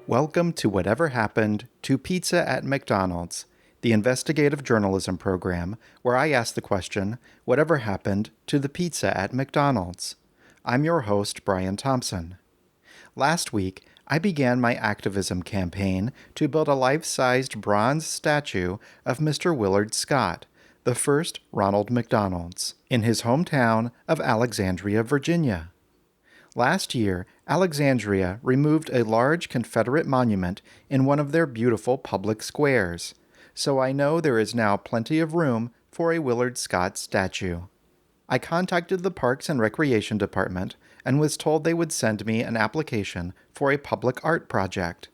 Welcome to Whatever Happened to Pizza at McDonald's, the investigative journalism program where I ask the question, whatever happened to the pizza at McDonald's? I'm your host, Brian Thompson. Last week, I began my activism campaign to build a life-sized bronze statue of Mr. Willard Scott, the first Ronald McDonald's, in his hometown of Alexandria, Virginia. Last year, Alexandria removed a large Confederate monument in one of their beautiful public squares, so I know there is now plenty of room for a Willard Scott statue. I contacted the Parks and Recreation Department and was told they would send me an application for a public art project.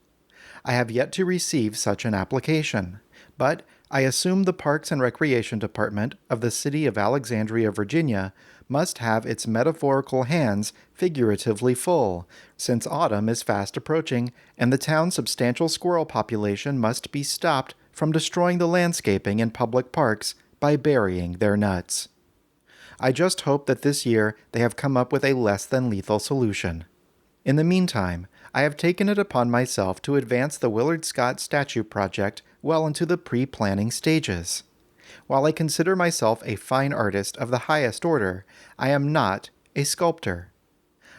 I have yet to receive such an application, but I assume the Parks and Recreation Department of the city of Alexandria, Virginia, must have its metaphorical hands figuratively full, since autumn is fast approaching and the town's substantial squirrel population must be stopped from destroying the landscaping in public parks by burying their nuts. I just hope that this year they have come up with a less than lethal solution. In the meantime, I have taken it upon myself to advance the Willard Scott statue project well into the pre-planning stages. While I consider myself a fine artist of the highest order, I am not a sculptor.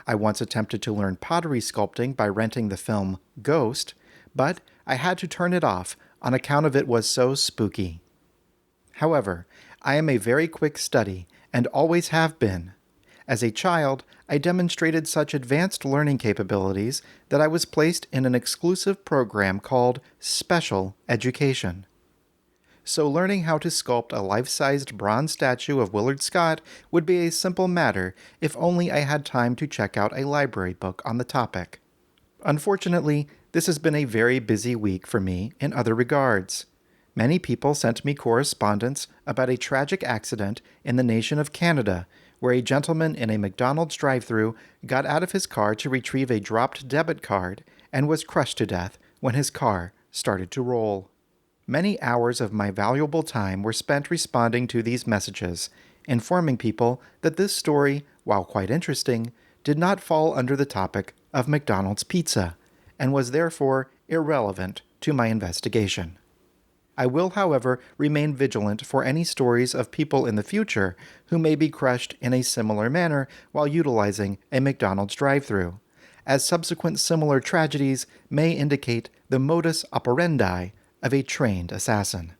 I once attempted to learn pottery sculpting by renting the film Ghost, but I had to turn it off on account of it was so spooky. However, I am a very quick study and always have been. As a child, I demonstrated such advanced learning capabilities that I was placed in an exclusive program called Special Education. So learning how to sculpt a life-sized bronze statue of Willard Scott would be a simple matter if only I had time to check out a library book on the topic. Unfortunately, this has been a very busy week for me in other regards. Many people sent me correspondence about a tragic accident in the nation of Canada, where a gentleman in a McDonald's drive-thru got out of his car to retrieve a dropped debit card and was crushed to death when his car started to roll. Many hours of my valuable time were spent responding to these messages, informing people that this story, while quite interesting, did not fall under the topic of McDonald's pizza, and was therefore irrelevant to my investigation. I will, however, remain vigilant for any stories of people in the future who may be crushed in a similar manner while utilizing a McDonald's drive-thru, as subsequent similar tragedies may indicate the modus operandi of a trained assassin.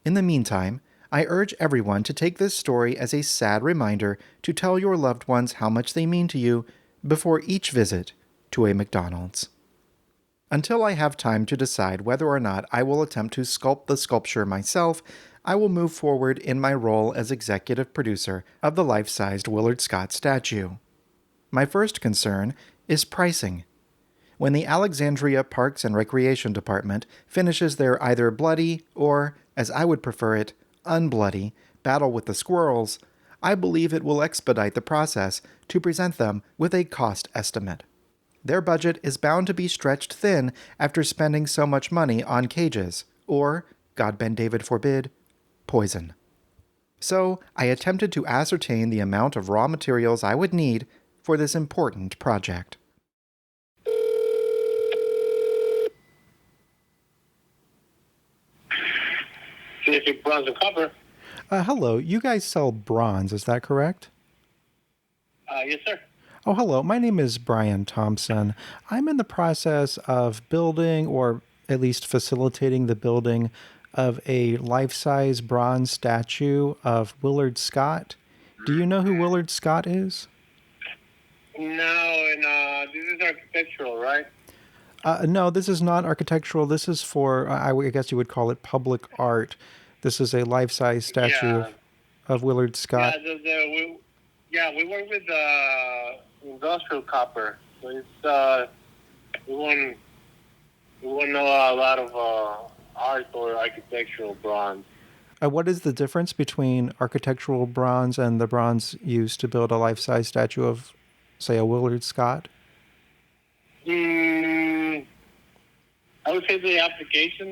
In the meantime, I urge everyone to take this story as a sad reminder to tell your loved ones how much they mean to you before each visit to a McDonald's. Until I have time to decide whether or not I will attempt to sculpt the sculpture myself, I will move forward in my role as executive producer of the life-sized Willard Scott statue. My first concern is pricing. When the Alexandria Parks and Recreation Department finishes their either bloody or, as I would prefer it, unbloody battle with the squirrels, I believe it will expedite the process to present them with a cost estimate. Their budget is bound to be stretched thin after spending so much money on cages, or, God ben David forbid, poison. So, I attempted to ascertain the amount of raw materials I would need for this important project. Bronze and copper. Hello, you guys sell bronze, is that correct? Yes, sir. Oh, hello. My name is Brian Thompson. I'm in the process of building, or at least facilitating the building, of a life-size bronze statue of Willard Scott. Do you know who Willard Scott is? No, and this is architectural, right? No, this is not architectural. This is for, I guess you would call it public art. This is a life-size statue of Willard Scott. We work with industrial copper, so it's we won't know a lot of art or architectural bronze. What is the difference between architectural bronze and the bronze used to build a life-size statue of, say, a Willard Scott? I would say the application.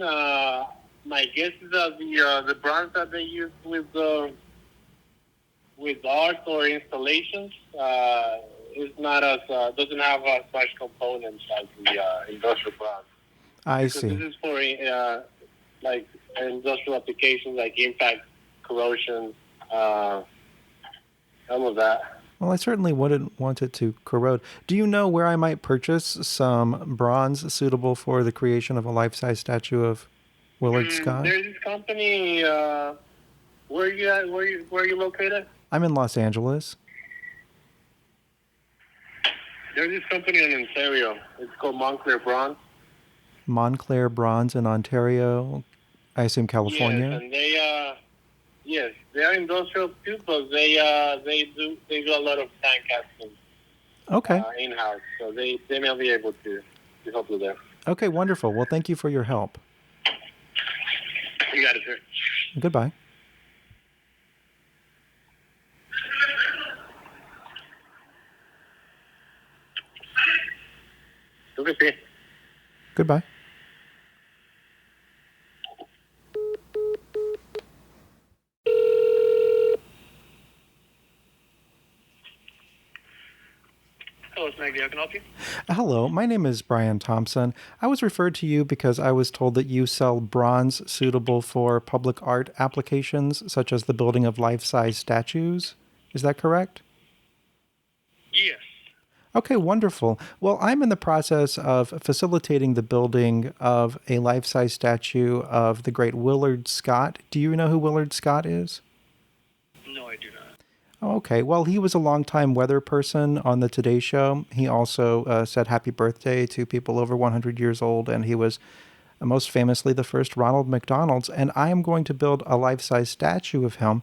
My guess is that the bronze that they use with art or installations it's not as doesn't have as much components as the industrial bronze. I Because see. this is for like industrial applications like impact, corrosion, some of that. Well, I certainly wouldn't want it to corrode. Do you know where I might purchase some bronze suitable for the creation of a life-size statue of Willard Scott? There's this company. Where are you at? Where are you located? I'm in Los Angeles. There's this company in Ontario. It's called Montclair Bronze. Montclair Bronze in Ontario, I assume California. Yes, and they are industrial too, but they do a lot of tank casting Okay. in house, so they may be able to help you there. Okay, wonderful. Well, thank you for your help. You got it, sir. Goodbye. Okay. Goodbye. Hello, it's Maggie. How can I help you? Hello, my name is Brian Thompson. I was referred to you because I was told that you sell bronze suitable for public art applications, such as the building of life-size statues. Is that correct? Yes. Okay, wonderful. Well, I'm in the process of facilitating the building of a life-size statue of the great Willard Scott. Do you know who Willard Scott is? No, I do not. Okay, well, he was a longtime weather person on the Today Show. He also said happy birthday to people over 100 years old, and he was most famously the first Ronald McDonald. And I am going to build a life-size statue of him.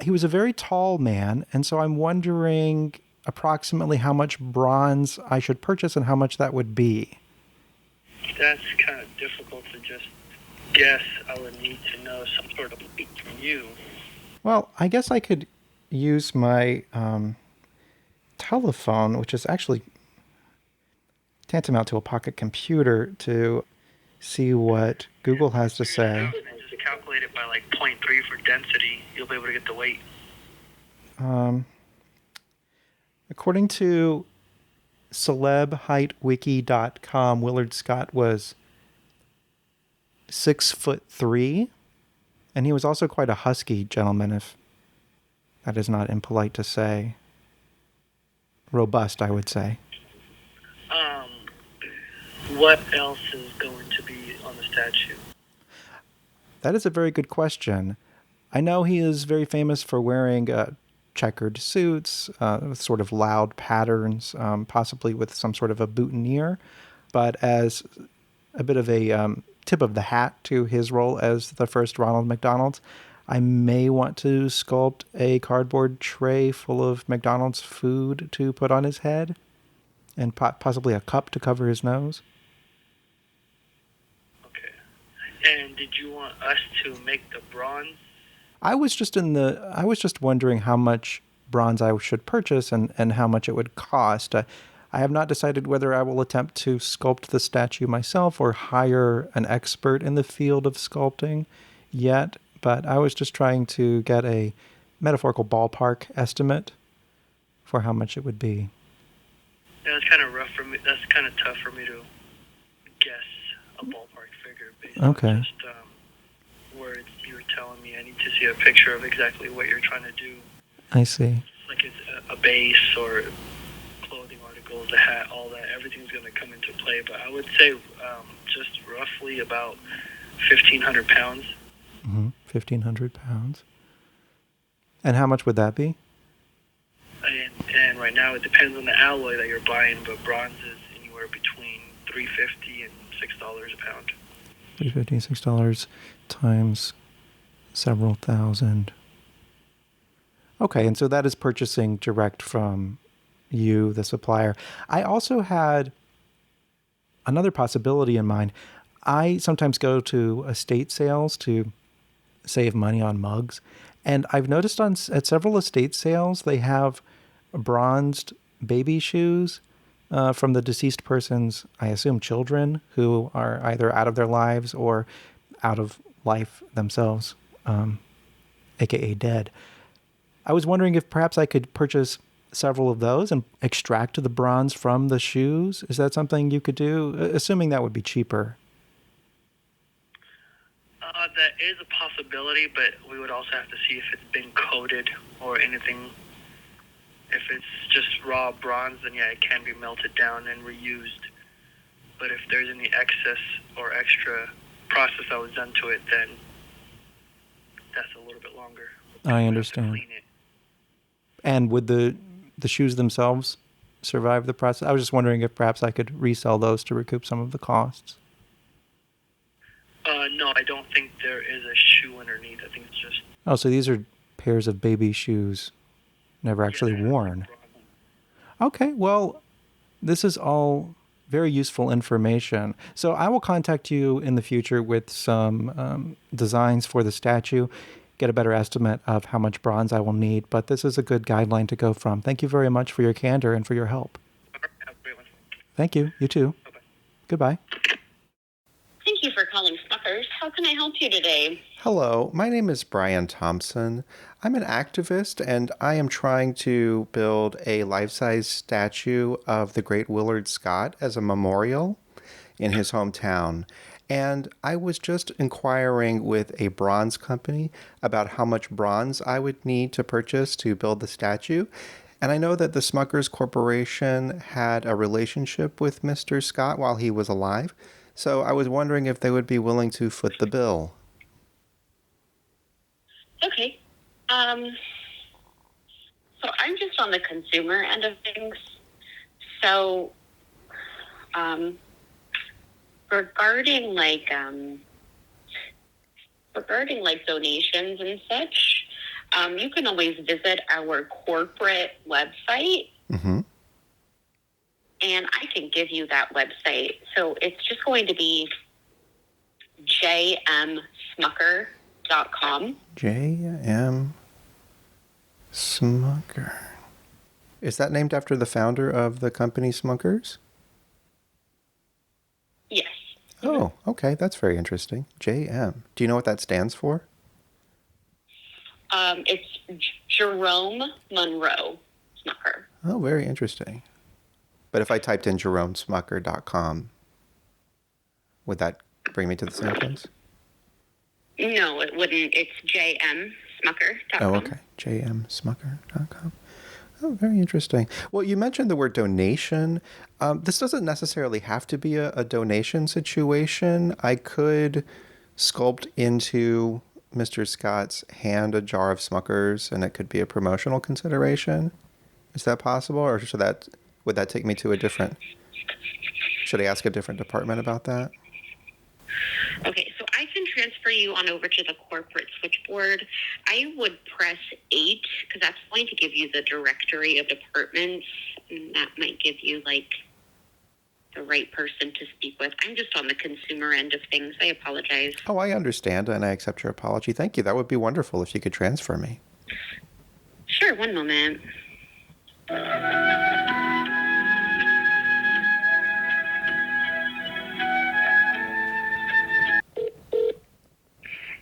He was a very tall man, and so I'm wondering approximately how much bronze I should purchase and how much that would be. That's kind of difficult to just guess. I would need to know some sort of lead from you. Well, I guess I could use my telephone, which is actually tantamount to a pocket computer, to see what Google has to say. And just calculate it by like 0.3 for density. You'll be able to get the weight. According to celebheightwiki.com, Willard Scott was 6'3", and he was also quite a husky gentleman, if that is not impolite to say. Robust, I would say. What else is going to be on the statue? That is a very good question. I know he is very famous for wearing checkered suits with sort of loud patterns, possibly with some sort of a boutonniere. But as a bit of a tip of the hat to his role as the first Ronald McDonald, I may want to sculpt a cardboard tray full of McDonald's food to put on his head, and possibly a cup to cover his nose. Okay. And did you want us to make the bronze? I was just wondering how much bronze I should purchase and how much it would cost. I have not decided whether I will attempt to sculpt the statue myself or hire an expert in the field of sculpting yet, but I was just trying to get a metaphorical ballpark estimate for how much it would be. Yeah, that's kind of rough for me. That's kind of tough for me to guess a ballpark figure based on just words you were telling me. I need to see a picture of exactly what you're trying to do. I see. Like it's a base or clothing articles, a hat, all that. Everything's going to come into play. But I would say just roughly about 1,500 pounds. 1,500 pounds. And how much would that be? And right now it depends on the alloy that you're buying, but bronze is anywhere between $3.50 and $6 a pound. $3.50, $6 times several thousand. Okay, and so that is purchasing direct from you, the supplier. I also had another possibility in mind. I sometimes go to estate sales to save money on mugs, and I've noticed at several estate sales they have bronzed baby shoes from the deceased person's, I assume, children who are either out of their lives or out of life themselves, aka dead. I was wondering if perhaps I could purchase several of those and extract the bronze from the shoes? Is that something you could do? Assuming that would be cheaper. That is a possibility, but we would also have to see if it's been coated or anything. If it's just raw bronze, then yeah, it can be melted down and reused. But if there's any excess or extra process that was done to it, then that's a little bit longer. I understand. Clean it. And would the shoes themselves survive the process? I was just wondering if perhaps I could resell those to recoup some of the costs. No, I don't think there is a shoe underneath. I think it's just... Oh, so these are pairs of baby shoes, never actually worn. Okay, well, this is all very useful information. So I will contact you in the future with some designs for the statue, get a better estimate of how much bronze I will need, but this is a good guideline to go from. Thank you very much for your candor and for your help. Have a great one. Thank you. You too. Bye-bye. Goodbye. Thank you for calling Smuckers. How can I help you today? Hello, my name is Brian Thompson. I'm an activist, and I am trying to build a life-size statue of the great Willard Scott as a memorial in his hometown. And I was just inquiring with a bronze company about how much bronze I would need to purchase to build the statue. And I know that the Smuckers Corporation had a relationship with Mr. Scott while he was alive. So I was wondering if they would be willing to foot the bill. Okay. So I'm just on the consumer end of things. So, regarding donations and such, you can always visit our corporate website. Mm-hmm. And I can give you that website. So it's just going to be jmsmucker.com. J.M. Smucker. Is that named after the founder of the company Smuckers? Yes. Oh, okay. That's very interesting. J.M. Do you know what that stands for? It's Jerome Monroe Smucker. Oh, very interesting. But if I typed in jeromesmucker.com, would that bring me to the same place? No, it wouldn't. It's jmsmucker.com. Oh, okay. jmsmucker.com. Oh, very interesting. Well, you mentioned the word donation. This doesn't necessarily have to be a donation situation. I could sculpt into Mr. Scott's hand a jar of Smuckers, and it could be a promotional consideration. Is that possible, or would that take me to a different... Should I ask a different department about that? Okay, so I can transfer you on over to the corporate switchboard. I would press 8 because that's going to give you the directory of departments, and that might give you the right person to speak with. I'm just on the consumer end of things. I apologize. Oh, I understand, and I accept your apology. Thank you. That would be wonderful if you could transfer me. Sure, one moment.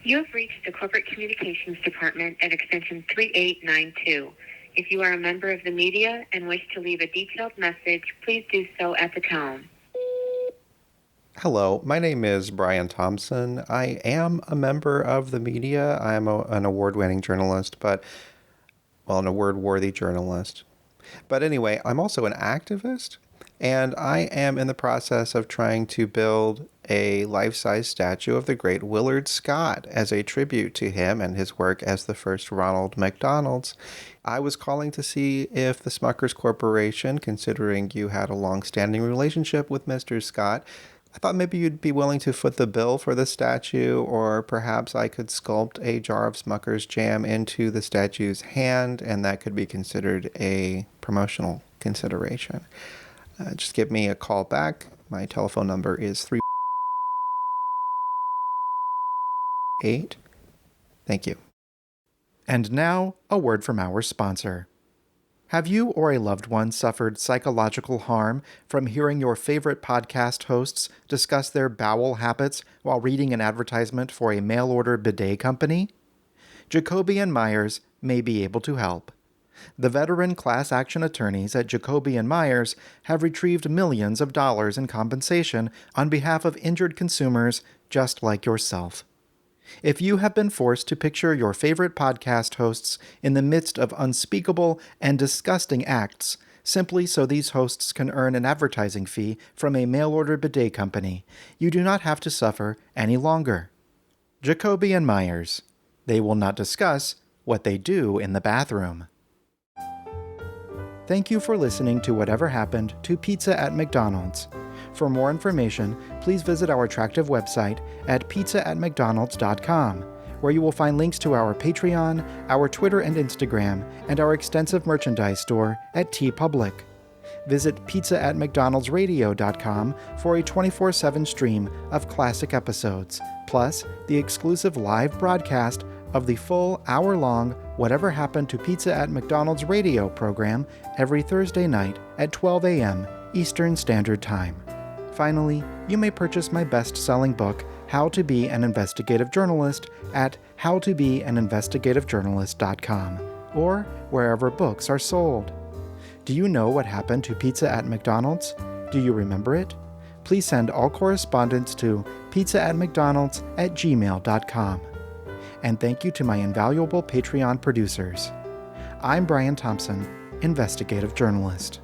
You have reached the Corporate Communications Department at extension 3892. If you are a member of the media and wish to leave a detailed message, please do so at the tone. Hello, my name is Brian Thompson. I am a member of the media. I am an award-winning journalist, an award-worthy journalist. But anyway, I'm also an activist, and I am in the process of trying to build a life-size statue of the great Willard Scott as a tribute to him and his work as the first Ronald McDonald. I was calling to see if the Smuckers Corporation, considering you had a long-standing relationship with Mr. Scott, I thought maybe you'd be willing to foot the bill for the statue, or perhaps I could sculpt a jar of Smucker's jam into the statue's hand, and that could be considered a promotional consideration. Just give me a call back. My telephone number is 38. Thank you. And now, a word from our sponsor. Have you or a loved one suffered psychological harm from hearing your favorite podcast hosts discuss their bowel habits while reading an advertisement for a mail-order bidet company? Jacoby & Myers may be able to help. The veteran class action attorneys at Jacoby and Myers have retrieved millions of dollars in compensation on behalf of injured consumers just like yourself. If you have been forced to picture your favorite podcast hosts in the midst of unspeakable and disgusting acts, simply so these hosts can earn an advertising fee from a mail-order bidet company, you do not have to suffer any longer. Jacoby and Myers. They will not discuss what they do in the bathroom. Thank you for listening to Whatever Happened to Pizza at McDonald's. For more information, please visit our attractive website at pizzaatmcdonalds.com, where you will find links to our Patreon, our Twitter and Instagram, and our extensive merchandise store at TeePublic. Visit pizzaatmcdonaldsradio.com for a 24/7 stream of classic episodes, plus the exclusive live broadcast of the full hour-long Whatever Happened to Pizza at McDonald's radio program every Thursday night at 12 a.m. Eastern Standard Time. Finally, you may purchase my best-selling book, How to Be an Investigative Journalist, at howtobeaninvestigativejournalist.com, or wherever books are sold. Do you know what happened to Pizza at McDonald's? Do you remember it? Please send all correspondence to pizzaatmcdonalds@gmail.com. And thank you to my invaluable Patreon producers. I'm Brian Thompson, investigative journalist.